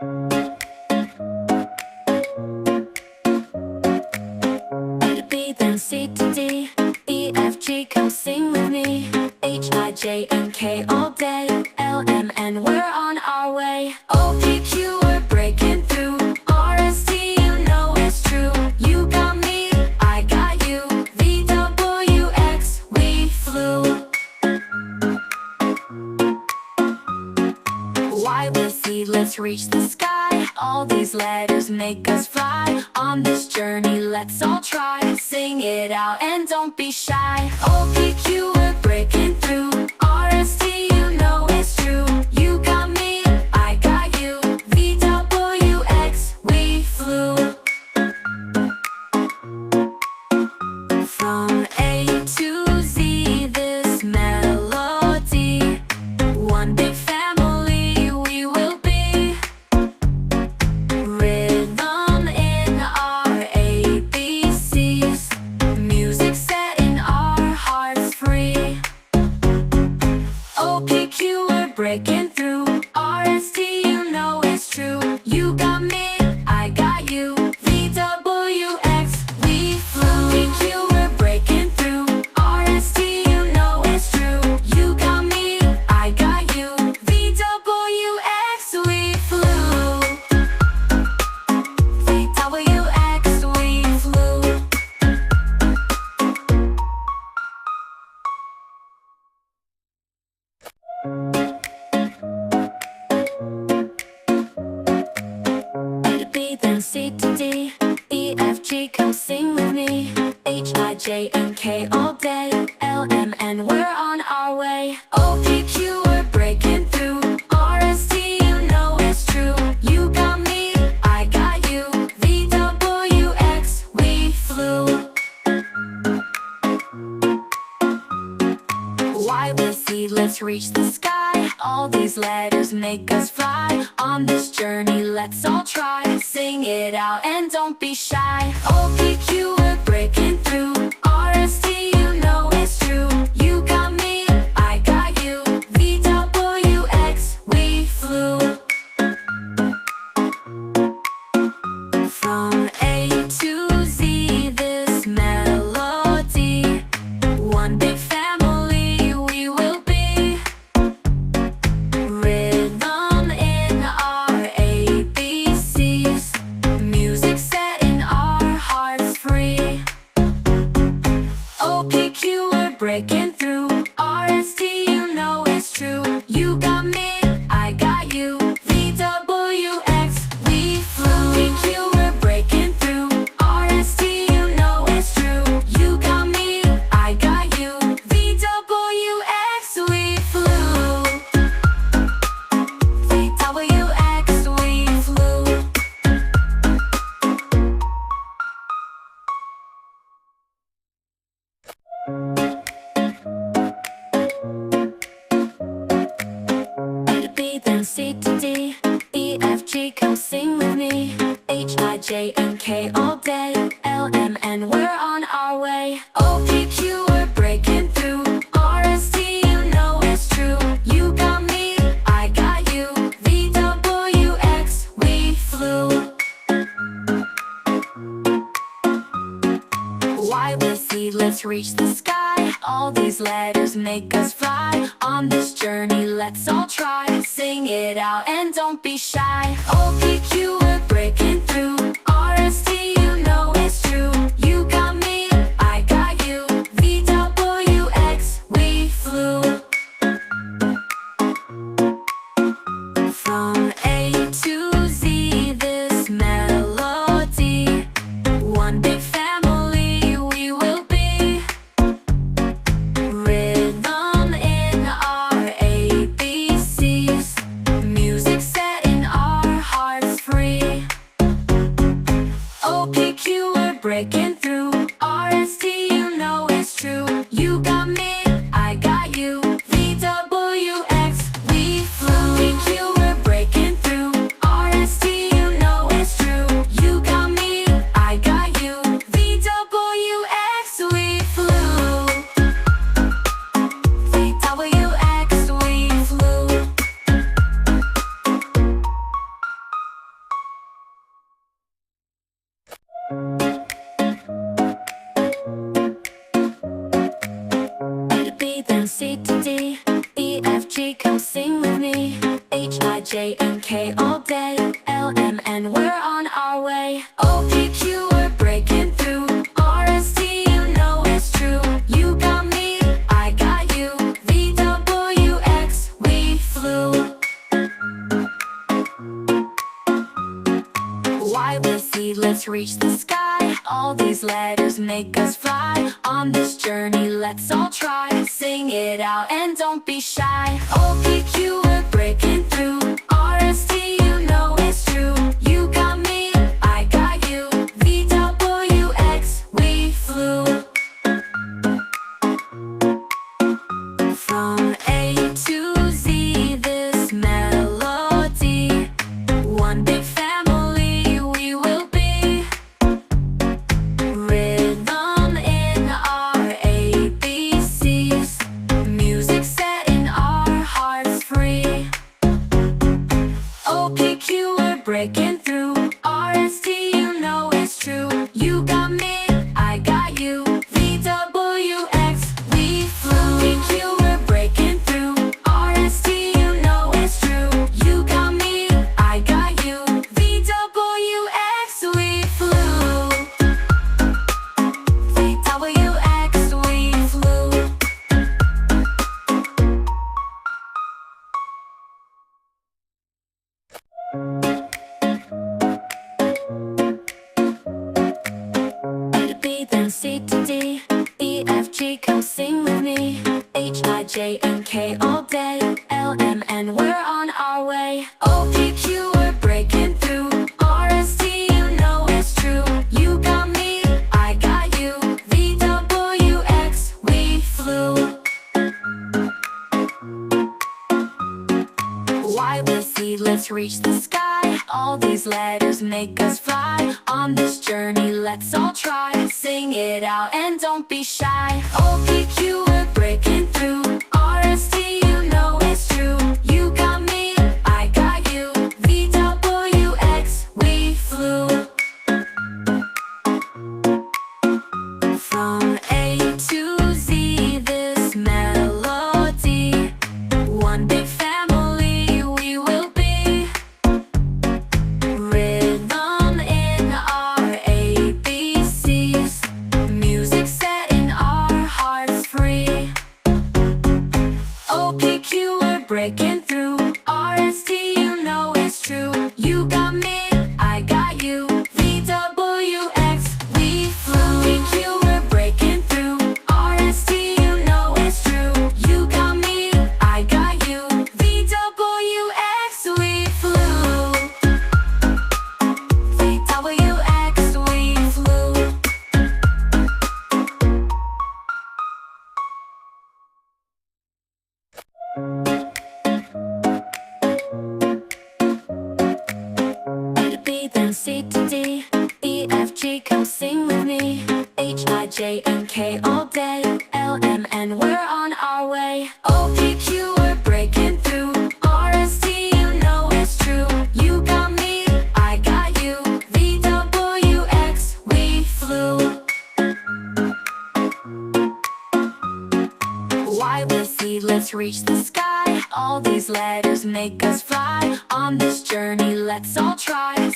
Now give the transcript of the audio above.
A to B, then C to D, E, F, G, come sing with me. H, I, J, and K all day, L, M, N, we're on our way. O, P, Q, we're breaking through. R, S, T, you know it's true. You got me, I got you. V, W, X, we flew. Y with Z, let's reach the sky. All these letters make us fly. On this journey, let's all try. Sing it out and don't be shy. O, P, Q, we're breaking through. R, S, T, you know it's true. You got me, I got you. V, W, X, we flew. From A to Z, this melody, one big family we will be. Rhythm in our ABCs, music setting our hearts free. O, P, Q, we're breaking through. R, S, T, you know it's true. You got me, I got you. V, W, X, we flew. P, Q, we're breaking through. R, S, T, you know it's true. You got me, I got you. V, W, X, we flew. V, W, X, we flew. A to B, then C to D, E, F, G, come sing with me. H, I, J, and K all day, L, M, N, we're on our way. O, P, Q, we're breaking through. R, S, T, you know it's true. You got me, I got you. V, W, X, we flew. Y with Z, let's reach the sky. All these letters make us fly. On this journey, let's all try. Sing it out and don't be shy. O, P, Q, we're breaking through. R, S, T, you know it's true. You got me, I got you. V, W, X, we flew. From A to Z, this melody, one big family we will be. Rhythm in our ABCs, music setting our hearts free. O, P, Q, we're breaking through. R, S, T, you know it's true. You got me, I got you. V, W, X, we flew. P, Q, we're breaking through. R, S, T, you know it's true. You got me, I got you. V, W, X, we flew. V, W, X, we flew. A to B, then C to D, E, F, G, come sing with me. H, I, J, and K all day, L, M, N, we're on our way. O, P, Q, we're breaking through. R, S, T, you know it's true. You got me, I got you. V, W, X, we flew. Y with Z, let's reach the sky. All these letters make us fly. On this journey, let's all try. Sing it out and don't be shy. O, P, Q, we're breaking through. R, S, T, you know it's true. You got me, I got you. V, W, X, we flew. From A to Z, this melody, one big family we will be. Rhythm in our ABCs, music setting our hearts C to D, E, F, G, come sing with me. H, I, J, and K all day. L, M, N, we're on our way. O, P, Q, we're breaking through. R, S, T, you know it's true. You got me, I got you. V, W, X, we flew. Y, with Z, let's reach the sky. All these letters make us fly. On this journey, let's all try. Sing it out and don't be shy. O, P, Q, we're breaking through. R, S, T, you know it's true. You got me, I got you. V, W, X, we flew. From A to Z, this melody. One big family we will be. Rhythm in our ABCs. Music set in our hearts free. O, P, Q, we're breaking through. R, S, T, you know it's true. You got me, I got you. V, W, X, we flew. P, Q, we're breaking through. R, S, T, you know it's true. You got me, I got you. V, W, X, we flew. V, W, X, we flew. A to B, then C to D, E, F, G, come sing with me. H, I, J, and K all day. L, M, N, we're on our way. O, P, Q, we're breaking through. R, S, T, you know it's true. You got me, I got you. V, W, X, we flew. Y, with Z, let's reach the sky. All these letters make us fly. On this journey, let's all try. Sing it out and don't be shy. O, P, Q, we're breaking through. R, S, T, you know it's true. You got me, I got you. V, W, X, we flew. From A to Z, this melody. One big family we will be. Rhythm in our ABCs. Music set in our hearts free. O, P, Q, we're breaking through. R, S, T, you know it's true. You got me, I got you. V, W, X, we flew. P, Q, we're breaking through. R, S, T, you know it's true. You got me, I got you. V, W, X, we flew. V, W, X, we flew. A to B, then C to D, E, F, G, come sing with me. H, I, J, and K all day. L, M, N, we're on our way. O, P, Q, we're breaking through. R, S, T, you know it's true. You got me, I got you. V, W, X, we flew. Y, with Z, let's reach the sky. All these letters make us fly. On this journey, let's all try.